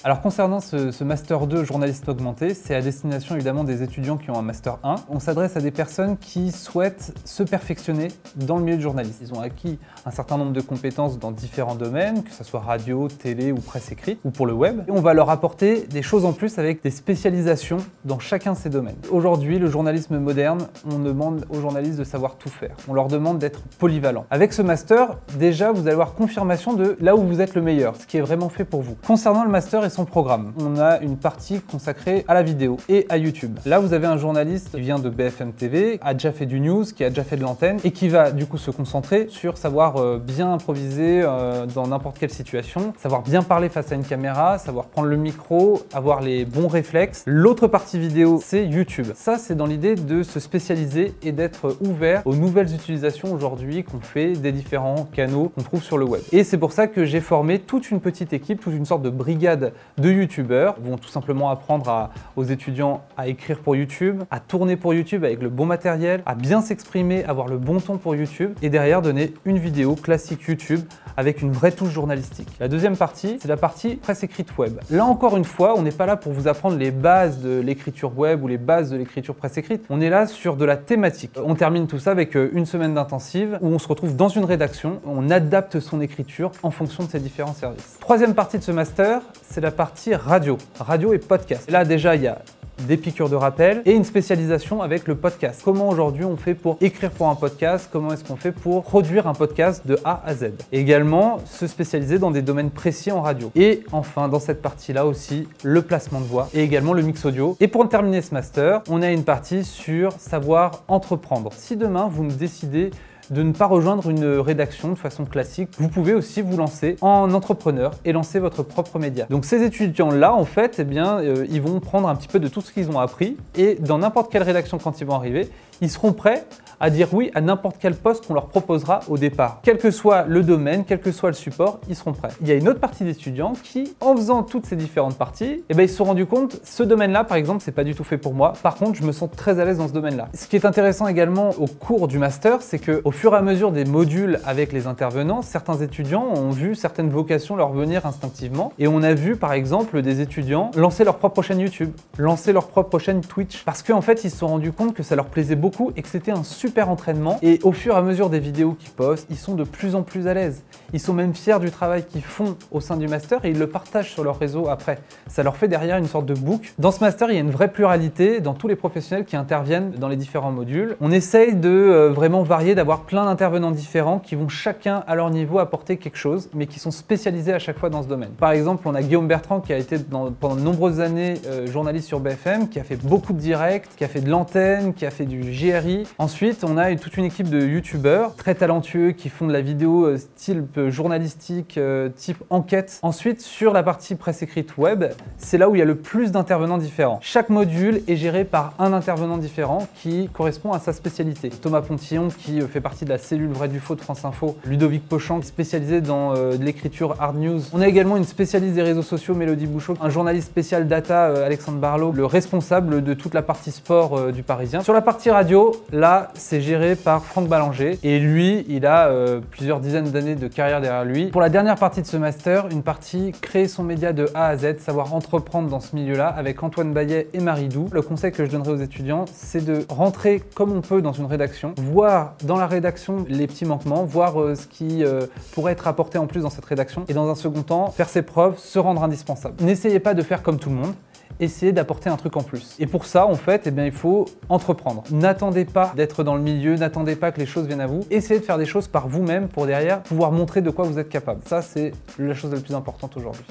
Alors concernant ce Master 2 journaliste augmenté, c'est à destination évidemment des étudiants qui ont un Master 1. On s'adresse à des personnes qui souhaitent se perfectionner dans le milieu du journalisme. Ils ont acquis un certain nombre de compétences dans différents domaines, que ce soit radio, télé ou presse écrite, ou pour le web. Et on va leur apporter des choses en plus avec des spécialisations dans chacun de ces domaines. Aujourd'hui, le journalisme moderne, on demande aux journalistes de savoir tout faire. On leur demande d'être polyvalents. Avec ce Master, déjà, vous allez avoir confirmation de là où vous êtes le meilleur, ce qui est vraiment fait pour vous. Concernant le Master et son programme, on a une partie consacrée à la vidéo et à YouTube. Là, vous avez un journaliste qui vient de BFM TV, a déjà fait du news, qui a déjà fait de l'antenne et qui va du coup se concentrer sur savoir bien improviser dans n'importe quelle situation, savoir bien parler face à une caméra, savoir prendre le micro, avoir les bons réflexes. L'autre partie vidéo, c'est YouTube. Ça, c'est dans l'idée de se spécialiser et d'être ouvert aux nouvelles utilisations aujourd'hui qu'on fait des différents canaux qu'on trouve sur le web. Et c'est pour ça que j'ai formé toute une petite équipe, toute une sorte de brigade de youtubeurs qui vont tout simplement apprendre aux étudiants à écrire pour YouTube, à tourner pour YouTube avec le bon matériel, à bien s'exprimer, avoir le bon ton pour YouTube et derrière donner une vidéo classique YouTube avec une vraie touche journalistique. La deuxième partie, c'est la partie presse écrite web. Là encore une fois, on n'est pas là pour vous apprendre les bases de l'écriture web ou les bases de l'écriture presse écrite. On est là sur de la thématique. On termine tout ça avec une semaine d'intensive où on se retrouve dans une rédaction, on adapte son écriture en fonction de ces différents services. Troisième partie de ce master, c'est la partie radio et podcast. Et là déjà, il y a des piqûres de rappel et une spécialisation avec le podcast. Comment aujourd'hui on fait pour écrire pour un podcast, comment est-ce qu'on fait pour produire un podcast de A à Z. Et également se spécialiser dans des domaines précis en radio. Et enfin dans cette partie-là aussi, le placement de voix et également le mix audio. Et pour terminer ce master, on a une partie sur savoir entreprendre. Si demain vous décidez de ne pas rejoindre une rédaction de façon classique, vous pouvez aussi vous lancer en entrepreneur et lancer votre propre média. Donc ces étudiants-là, en fait, eh bien, ils vont prendre un petit peu de tout ce qu'ils ont appris et dans n'importe quelle rédaction quand ils vont arriver, ils seront prêts à dire oui à n'importe quel poste qu'on leur proposera au départ. Quel que soit le domaine, quel que soit le support, ils seront prêts. Il y a une autre partie d'étudiants qui, en faisant toutes ces différentes parties, eh bien, ils se sont rendus compte, ce domaine-là, par exemple, c'est pas du tout fait pour moi. Par contre, je me sens très à l'aise dans ce domaine-là. Ce qui est intéressant également au cours du master, c'est qu'au fur et à mesure des modules avec les intervenants, certains étudiants ont vu certaines vocations leur venir instinctivement. Et on a vu, par exemple, des étudiants lancer leur propre chaîne YouTube, lancer leur propre chaîne Twitch, parce qu'en fait, ils se sont rendus compte que ça leur plaisait beaucoup et que c'était un super entraînement. Et au fur et à mesure des vidéos qu'ils postent, ils sont de plus en plus à l'aise. Ils sont même fiers du travail qu'ils font au sein du master et ils le partagent sur leur réseau après. Ça leur fait derrière une sorte de boucle. Dans ce master, il y a une vraie pluralité dans tous les professionnels qui interviennent dans les différents modules. On essaye de vraiment varier, d'avoir plein d'intervenants différents qui vont chacun à leur niveau apporter quelque chose, mais qui sont spécialisés à chaque fois dans ce domaine. Par exemple, on a Guillaume Bertrand qui a été pendant de nombreuses années journaliste sur BFM, qui a fait beaucoup de directs, qui a fait de l'antenne, qui a fait du JRI. Ensuite, on a toute une équipe de youtubeurs très talentueux qui font de la vidéo type journalistique, type enquête. Ensuite, sur la partie presse écrite web, c'est là où il y a le plus d'intervenants différents. Chaque module est géré par un intervenant différent qui correspond à sa spécialité. Thomas Pontillon qui fait partie de la cellule vrai du faux de France Info, Ludovic Pochant spécialisé dans de l'écriture hard news. On a également une spécialiste des réseaux sociaux, Mélodie Bouchot, un journaliste spécial data, Alexandre Barlow, le responsable de toute la partie sport du Parisien. Sur la partie radio, là, c'est géré par Franck Ballanger et lui, il a plusieurs dizaines d'années de carrière derrière lui. Pour la dernière partie de ce master, une partie créer son média de A à Z, savoir entreprendre dans ce milieu-là avec Antoine Baillet et Marie Doux. Le conseil que je donnerai aux étudiants, c'est de rentrer comme on peut dans une rédaction, voir dans la rédaction les petits manquements, voir ce qui pourrait être apporté en plus dans cette rédaction et dans un second temps, faire ses preuves, se rendre indispensable. N'essayez pas de faire comme tout le monde. Essayez d'apporter un truc en plus. Et pour ça, en fait, eh bien, il faut entreprendre. N'attendez pas d'être dans le milieu, n'attendez pas que les choses viennent à vous. Essayez de faire des choses par vous-même pour derrière pouvoir montrer de quoi vous êtes capable. Ça, c'est la chose la plus importante aujourd'hui.